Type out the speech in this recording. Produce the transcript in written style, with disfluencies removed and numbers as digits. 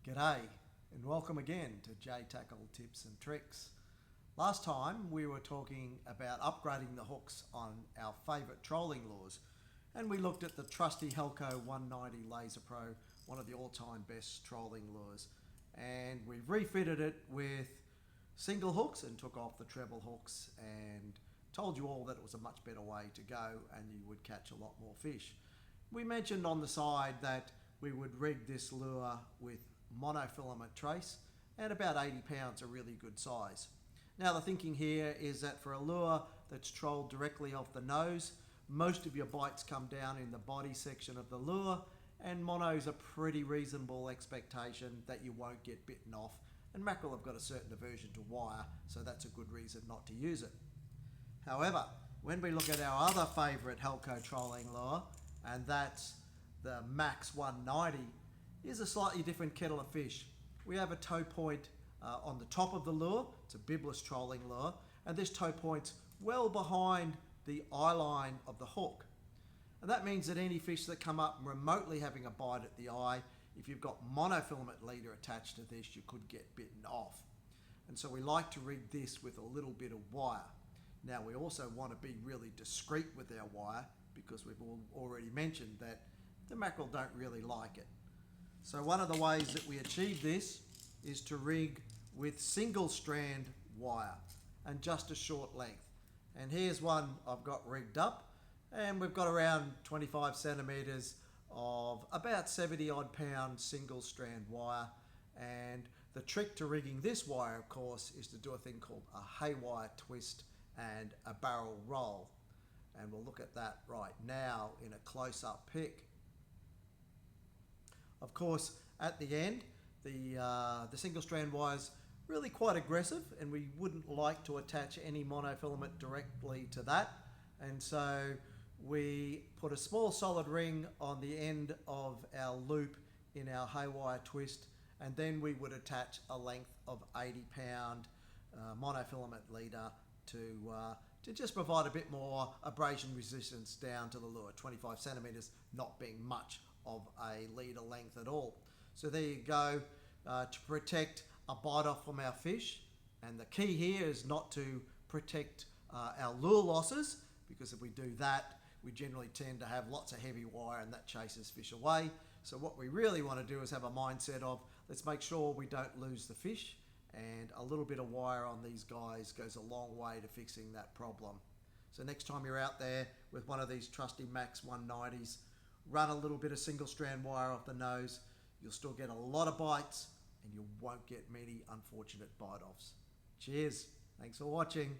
G'day and welcome again to J Tackle Tips and Tricks. Last time we were talking about upgrading the hooks on our favourite trolling lures, and we looked at the trusty Helco 190 Laser Pro, one of the all-time best trolling lures, and we've refitted it with single hooks and took off the treble hooks and told you all that it was a much better way to go and you would catch a lot more fish. We mentioned on the side that we would rig this lure with monofilament trace, and about 80 pounds a really good size. Now the thinking here is that for a lure that's trolled directly off the nose, most of your bites come down in the body section of the lure, and mono's a pretty reasonable expectation that you won't get bitten off, and mackerel have got a certain aversion to wire, so that's a good reason not to use it. However, when we look at our other favourite Helco trolling lure, and that's the Max 190, is a slightly different kettle of fish. We have a tow point on the top of the lure. It's a bibless trolling lure, and this tow point's well behind the eye line of the hook. And that means that any fish that come up remotely having a bite at the eye, if you've got monofilament leader attached to this, you could get bitten off. And so we like to rig this with a little bit of wire. Now we also want to be really discreet with our wire, because we've already mentioned that the mackerel don't really like it. So one of the ways that we achieve this is to rig with single strand wire and just a short length. And here's one I've got rigged up, and we've got around 25 centimeters of about 70 odd pound single strand wire. And the trick to rigging this wire, of course, is to do a thing called a haywire twist and a barrel roll. And we'll look at that right now in a close-up pic. Of course, at the end, the single strand wire is really quite aggressive, and we wouldn't like to attach any monofilament directly to that. And so we put a small solid ring on the end of our loop in our haywire twist, and then we would attach a length of 80 pound monofilament leader to just provide a bit more abrasion resistance down to the lure. 25 centimeters not being much of a leader length at all. So there you go, to protect a bite off from our fish. And the key here is not to protect our lure losses, because if we do that, we generally tend to have lots of heavy wire and that chases fish away. So what we really want to do is have a mindset of, let's make sure we don't lose the fish, and a little bit of wire on these guys goes a long way to fixing that problem. So next time you're out there with one of these trusty Max 190s, run a little bit of single strand wire off the nose. You'll still get a lot of bites, and you won't get many unfortunate bite offs. Cheers. Thanks for watching.